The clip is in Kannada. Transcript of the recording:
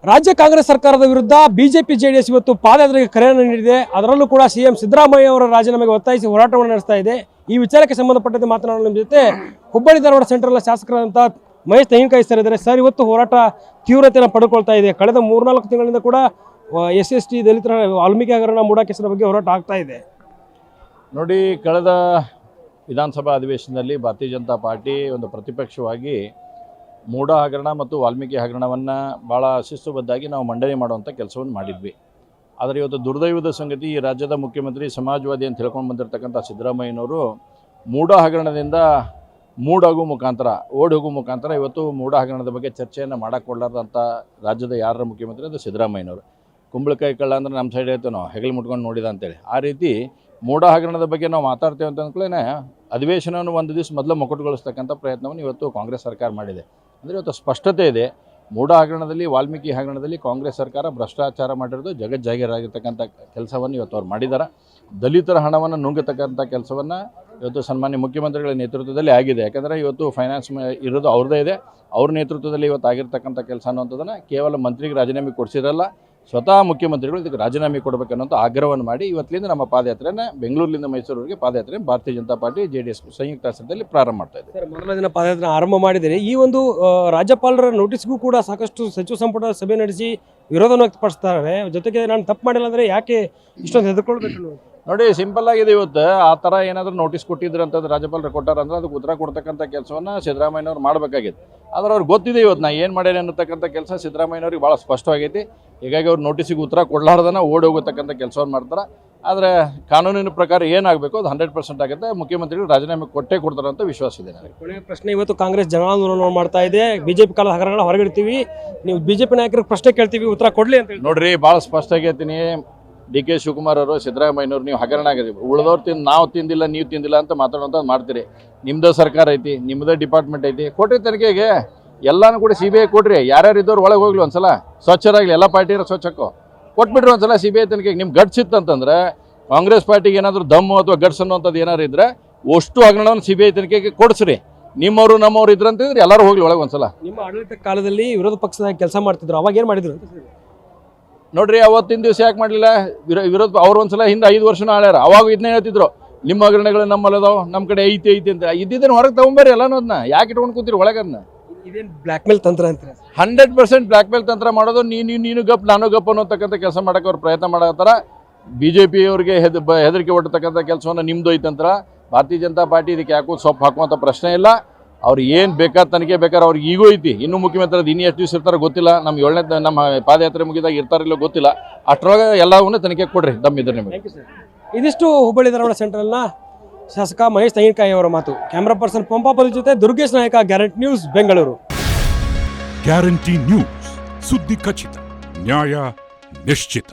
ರಾಜ್ಯ ಕಾಂಗ್ರೆಸ್ ಸರ್ಕಾರದ ವಿರುದ್ಧ ಬಿಜೆಪಿ ಜೆಡಿಎಸ್ ಇವತ್ತು ಪಾದಯಾತ್ರೆಗೆ ಕರೆಯನ್ನು ನೀಡಿದೆ. ಅದರಲ್ಲೂ ಕೂಡ ಸಿಎಂ ಸಿದ್ದರಾಮಯ್ಯ ಅವರ ರಾಜೀನಾಮೆಗೆ ಒತ್ತಾಯಿಸಿ ಹೋರಾಟವನ್ನು ನಡೆಸ್ತಾ ಇದೆ. ಈ ವಿಚಾರಕ್ಕೆ ಸಂಬಂಧಪಟ್ಟಂತೆ ಮಾತನಾಡಲು ನಮ್ಮ ಜೊತೆ ಹುಬ್ಬಳ್ಳಿ ಧಾರವಾಡ ಸೆಂಟ್ರಲ್ ಶಾಸಕರಾದಂಥ ಮಹೇಶ್ ತೆಂಗಿನಕಾಯಿ ಸರ್ ಇದ್ದಾರೆ. ಸರ್, ಇವತ್ತು ಹೋರಾಟ ತೀವ್ರತೆಯನ್ನು ಪಡ್ಕೊಳ್ತಾ ಇದೆ. ಕಳೆದ 3-4 ತಿಂಗಳಿಂದ ಕೂಡ SST ದಲಿತರ ವಾಲ್ಮೀಕಿ ಹಗರಣ ಮೂಢ ಕೇಸಿನ ಬಗ್ಗೆ ಹೋರಾಟ ಆಗ್ತಾ ಇದೆ. ನೋಡಿ, ಕಳೆದ ವಿಧಾನಸಭಾ ಅಧಿವೇಶನದಲ್ಲಿ ಭಾರತೀಯ ಜನತಾ ಪಾರ್ಟಿ ಒಂದು ಪ್ರತಿಪಕ್ಷವಾಗಿ ಮೂಢ ಹಗರಣ ಮತ್ತು ವಾಲ್ಮೀಕಿ ಹಗರಣವನ್ನು ಭಾಳ ಶಿಸ್ತುಬದ್ಧಾಗಿ ನಾವು ಮಂಡನೆ ಮಾಡುವಂಥ ಕೆಲಸವನ್ನು ಮಾಡಿದ್ವಿ. ಆದರೆ ಇವತ್ತು ದುರ್ದೈವದ ಸಂಗತಿ, ಈ ರಾಜ್ಯದ ಮುಖ್ಯಮಂತ್ರಿ ಸಮಾಜವಾದಿ ಅಂತ ಹೇಳ್ಕೊಂಡು ಬಂದಿರತಕ್ಕಂಥ ಸಿದ್ದರಾಮಯ್ಯನವರು ಮೂಢ ಹಗರಣದಿಂದ ಮೂಡಾಗೋ ಮುಖಾಂತರ ಓಡಿ ಹೋಗೋ ಮುಖಾಂತರ ಇವತ್ತು ಮೂಢ ಹಗರಣದ ಬಗ್ಗೆ ಚರ್ಚೆಯನ್ನು ಮಾಡೋಕ್ಕೊಳ್ಳಾರ್ದಂಥ ರಾಜ್ಯದ ಯಾರ ಮುಖ್ಯಮಂತ್ರಿ ಅದು ಸಿದ್ದರಾಮಯ್ಯನವರು. ಕುಂಬಳಕಾಯಿ ಕಳ್ಳ ಅಂದರೆ ನಮ್ಮ ಸೈಡ್ ಹೇಳ್ತೇವೆ ನಾವು, ಹೆಗಲು ಮುಟ್ಕೊಂಡು ನೋಡಿದ ಅಂತೇಳಿ. ಆ ರೀತಿ ಮೂಢ ಹಗರಣದ ಬಗ್ಗೆ ನಾವು ಮಾತಾಡ್ತೇವೆ ಅಂತ ಅಂದ್ಕೊಳ್ಳೇ ಅಧಿವೇಶನವನ್ನು ಒಂದು ದಿವಸ ಮೊದಲು ಮೊಕಟುಗೊಳಿಸ್ತಕ್ಕಂಥ ಪ್ರಯತ್ನವನ್ನು ಇವತ್ತು ಕಾಂಗ್ರೆಸ್ ಸರ್ಕಾರ ಮಾಡಿದೆ. ಅಂದರೆ ಇವತ್ತು ಸ್ಪಷ್ಟತೆ ಇದೆ, ಮೂಢ ಹಗರಣದಲ್ಲಿ ವಾಲ್ಮೀಕಿ ಹಗರಣದಲ್ಲಿ ಕಾಂಗ್ರೆಸ್ ಸರ್ಕಾರ ಭ್ರಷ್ಟಾಚಾರ ಮಾಡಿರೋದು ಜಗಜ್ಜಾಹೀರಾಗಿರ್ತಕ್ಕಂಥ ಕೆಲಸವನ್ನು ಇವತ್ತು ಅವ್ರು ಮಾಡಿದ್ದಾರೆ. ದಲಿತರ ಹಣವನ್ನು ನುಂಗತಕ್ಕಂಥ ಕೆಲಸವನ್ನು ಇವತ್ತು ಸನ್ಮಾನ್ಯ ಮುಖ್ಯಮಂತ್ರಿಗಳ ನೇತೃತ್ವದಲ್ಲಿ ಆಗಿದೆ. ಯಾಕಂದರೆ ಇವತ್ತು ಫೈನಾನ್ಸ್ ಇರೋದು ಅವ್ರದ್ದೇ ಇದೆ. ಅವ್ರ ನೇತೃತ್ವದಲ್ಲಿ ಇವತ್ತು ಆಗಿರ್ತಕ್ಕಂಥ ಕೆಲಸ ಅನ್ನೋಂಥದ್ದನ್ನು ಕೇವಲ ಮಂತ್ರಿಗೆ ರಾಜೀನಾಮೆ ಕೊಡಿಸಿರಲ್ಲ, ಸ್ವತಃ ಮುಖ್ಯಮಂತ್ರಿಗಳು ಇದಕ್ಕೆ ರಾಜೀನಾಮೆ ಕೊಡಬೇಕನ್ನೋಂಥ ಆಗ್ರಹವನ್ನು ಮಾಡಿ ಇವತ್ತಿನಿಂದ ನಮ್ಮ ಪಾದಯಾತ್ರೆಯನ್ನು ಬೆಂಗಳೂರಿನಿಂದ ಮೈಸೂರಿಗೆ ಪಾದಯಾತ್ರೆ ಭಾರತೀಯ ಜನತಾ ಪಾರ್ಟಿ JDS ಸಂಯುಕ್ತ ಆಶ್ರಯದಲ್ಲಿ ಪ್ರಾರಂಭ ಮಾಡ್ತಾ ಇದೆ. ಸರ್, ಮೊದಲ ದಿನ ಪಾದಯಾತ್ರೆ ಆರಂಭ ಮಾಡಿದರೆ ಈ ಒಂದು ರಾಜ್ಯಪಾಲರ ನೋಟಿಸ್ಗೂ ಕೂಡ ಸಾಕಷ್ಟು ಸಚಿವ ಸಂಪುಟ ಸಭೆ ನಡೆಸಿ ವಿರೋಧವನ್ನು ವ್ಯಕ್ತಪಡಿಸ್ತಾರೆ. ಜೊತೆಗೆ ನಾನು ತಪ್ಪು ಮಾಡಿಲ್ಲ ಅಂದರೆ ಯಾಕೆ ಇಷ್ಟೊಂದು ಹೆದರ್ಕೊಳ್ಬೇಕು? ನೋಡಿ, ಸಿಂಪಲ್ ಆಗಿದೆ. ಇವತ್ತು ಆ ಥರ ಏನಾದರೂ ನೋಟಿಸ್ ಕೊಟ್ಟಿದ್ರು ಅಂತಂದ್ರೆ ರಾಜ್ಯಪಾಲರು ಕೊಟ್ಟಾರಂದ್ರೆ ಅದಕ್ಕೆ ಉತ್ತರ ಕೊಡ್ತಕ್ಕಂಥ ಕೆಲಸವನ್ನು ಸಿದ್ದರಾಮಯ್ಯನವ್ರು ಮಾಡಬೇಕಾಗಿತ್ತು. ಆದರೆ ಅವ್ರಿಗೆ ಗೊತ್ತಿದೆ ಇವತ್ತು ನಾ ಏನು ಮಾಡ್ಯಾನೆ ಅನ್ನತಕ್ಕಂಥ ಕೆಲಸ ಸಿದ್ದರಾಮಯ್ಯನವ್ರಿಗೆ ಭಾಳ ಸ್ಪಷ್ಟವಾಗೈತಿ. ಹೀಗಾಗಿ ಅವ್ರು ನೋಟಿಸಿಗೆ ಉತ್ತರ ಕೊಡಲಾರ್ದನ ಓಡಿ ಹೋಗತಕ್ಕಂಥ ಕೆಲಸವನ್ನು ಮಾಡ್ತಾರೆ. ಆದರೆ ಕಾನೂನಿನ ಪ್ರಕಾರ ಏನಾಗಬೇಕು ಅದು 100% ಆಗುತ್ತೆ. ಮುಖ್ಯಮಂತ್ರಿಗಳು ರಾಜೀನಾಮೆ ಕೊಟ್ಟೇ ಕೊಡ್ತಾರೆ ಅಂತ ವಿಶ್ವಾಸ ಇದೆ ನನಗೆ. ಕೊನೆಯ ಪ್ರಶ್ನೆ, ಇವತ್ತು ಕಾಂಗ್ರೆಸ್ ಜನಾಂದೋಲನ ಮಾಡ್ತಾ ಇದೆ. ಬಿಜೆಪಿ ಕಾಲದ ಹಗರಣಗಳ ಹೊರಗಿಡ್ತೀವಿ, ನೀವು ಬಿಜೆಪಿ ನಾಯಕರಿಗೆ ಪ್ರಶ್ನೆ ಕೇಳ್ತೀವಿ, ಉತ್ತರ ಕೊಡಲಿ ಅಂತ ಹೇಳಿ. ನೋಡ್ರಿ, ಭಾಳ ಸ್ಪಷ್ಟ ಆಗೈತೀನಿ. DK ಶಿವಕುಮಾರ್ ಅವರು, ಸಿದ್ದರಾಮಯ್ಯನವ್ರು, ನೀವು ಹಗರಣ ಆಗಿದ್ದೀವಿ, ಉಳಿದವ್ರು ನಾವು ತಿಂದಿಲ್ಲ ನೀವು ತಿಂದಿಲ್ಲ ಅಂತ ಮಾತಾಡುವಂಥದ್ದು ಮಾಡ್ತೀರಿ. ನಿಮ್ಮದೇ ಸರ್ಕಾರ ಐತಿ, ನಿಮ್ಮದೇ ಡಿಪಾರ್ಟ್ಮೆಂಟ್ ಐತಿ, ಕೊಟ್ರಿ ತನಿಖೆಗೆ. ಎಲ್ಲನೂ ಕೂಡ CBI ಕೊಡ್ರಿ. ಯಾರ್ಯಾರು ಇದ್ದವ್ರು ಒಳಗೆ ಹೋಗ್ಲಿ, ಒಂದ್ಸಲ ಸ್ವಚ್ಛರಾಗಲಿ, ಎಲ್ಲ ಪಾರ್ಟಿಯರ ಸ್ವಚ್ಛಕ್ಕೋ ಕೊಟ್ಬಿಟ್ರಿ ಒಂದ್ಸಲ CBI ತನಿಖೆಗೆ. ನಿಮ್ಗೆ ಗಟ್ಸ್ ಇತ್ತಂತಂದ್ರೆ ಕಾಂಗ್ರೆಸ್ ಪಾರ್ಟಿಗೆ ಏನಾದರೂ ದಮ್ಮು ಅಥವಾ ಗಟ್ಸ್ ಅನ್ನೋಂಥದ್ದು ಏನಾರು ಇದ್ರೆ ಅಷ್ಟು ಹಗರಣವನ್ನು CBI ತನಿಖೆಗೆ ಕೊಡಿಸ್ರಿ. ನಿಮ್ಮವರು ನಮ್ಮವ್ರು ಇದ್ರಂತಿದ್ರೆ ಎಲ್ಲರೂ ಹೋಗ್ಲಿ ಒಳಗೆ ಒಂದ್ಸಲ. ನಿಮ್ಮ ಆಡಳಿತ ಕಾಲದಲ್ಲಿ ವಿರೋಧ ಪಕ್ಷದಾಗ ಕೆಲಸ ಮಾಡ್ತಿದ್ರು, ಅವಾಗ ಏನು ಮಾಡಿದ್ರು? ನೋಡ್ರಿ, ಅವತ್ತಿನ ದಿವಸ ಯಾಕೆ ಮಾಡಲಿಲ್ಲ? ವಿರೋಧ ಅವ್ರು ಒಂದ್ಸಲ ಹಿಂದೆ 5 ವರ್ಷನೂ ಆಳ್ಯಾರ. ಅವಾಗ ಇದನ್ನೇ ಹೇಳ್ತಿದ್ರು, ನಿಮ್ಮ ಹಗರಣಗಳು ನಮ್ಮಲ್ಲದಾವ್, ನಮ್ಮ ಕಡೆ ಐತಿ ಅಂತ. ಇದ್ದಿದ್ದೇನು ಹೊರಗೆ ತಗೊಂಬರ್ರಿ ಎಲ್ಲನೂ. ಅದನ್ನ ಯಾಕೆ ಇಟ್ಕೊಂಡು ಕೂತಿರಿ ಒಳಗನ್ನ? ಇದೇನು ಬ್ಲ್ಯಾಕ್ ಮೇಲ್ ತಂತ್ರ ಅಂತಾರೆ? 100% ಬ್ಲ್ಯಾಕ್ ಮೇಲ್ ತಂತ್ರ ಮಾಡೋದು. ನೀನು ಗಪ್ ನಾನು ಗಪ್ ಅನ್ನೋತಕ್ಕಂಥ ಕೆಲಸ ಮಾಡೋಕೆ ಅವ್ರು ಪ್ರಯತ್ನ ಮಾಡತ್ತಾರ. BJP ಅವ್ರಿಗೆ ಹೆದರಿಕೆ ಒಡ್ತಕ್ಕಂಥ ಕೆಲಸವನ್ನು ನಿಮ್ದು ಐತಂತ್ರ. ಭಾರತೀಯ ಜನತಾ ಪಾರ್ಟಿ ಇದಕ್ಕೆ ಯಾಕೋ ಸೊಪ್ಪು ಹಾಕುವಂಥ ಪ್ರಶ್ನೆ ಇಲ್ಲ. ಅವ್ರು ಏನು ಬೇಕಾದ ತನಿಖೆ ಬೇಕಾದ್ರೆ ಅವ್ರಿಗೆ ಈಗೂ ಐತಿ. ಇನ್ನೂ ಮುಖ್ಯಮಂತ್ರಿ ಇನ್ನೂ ಎಷ್ಟು ದಿವಸ ಇರ್ತಾರೆ ಗೊತ್ತಿಲ್ಲ. ನಮ್ಮ 7ನೇ ನಮ್ಮ ಪಾದಯಾತ್ರೆ ಮುಗಿದಾಗ ಇರ್ತಾರಿಲ್ಲ ಗೊತ್ತಿಲ್ಲ. ಅಷ್ಟರೊಳಗೆ ಎಲ್ಲವನ್ನೂ ತನಿಖೆ ಕೊಡ್ರಿ ದಮ್ಮಿದ್ರೆ ನಿಮಗೆ. ಇದಿಷ್ಟು ಹುಬ್ಬಳ್ಳಿ ಧಾರವಾಡ ಸೆಂಟ್ರಲ್ನ ಶಾಸಕ ಮಹೇಶ್ ತೆಂಗಿನಕಾಯಿ ಅವರ ಮಾತು. ಕ್ಯಾಮ್ರಾ ಪರ್ಸನ್ ಪಂಪಾಪುರಿ ಜೊತೆ ದುರ್ಗೇಶ್ ನಾಯಕ, guarantee news, Bengaluru. Guarantee news, ಸುದ್ದಿ ಖಚಿತ, ನ್ಯಾಯ ನಿಶ್ಚಿತ.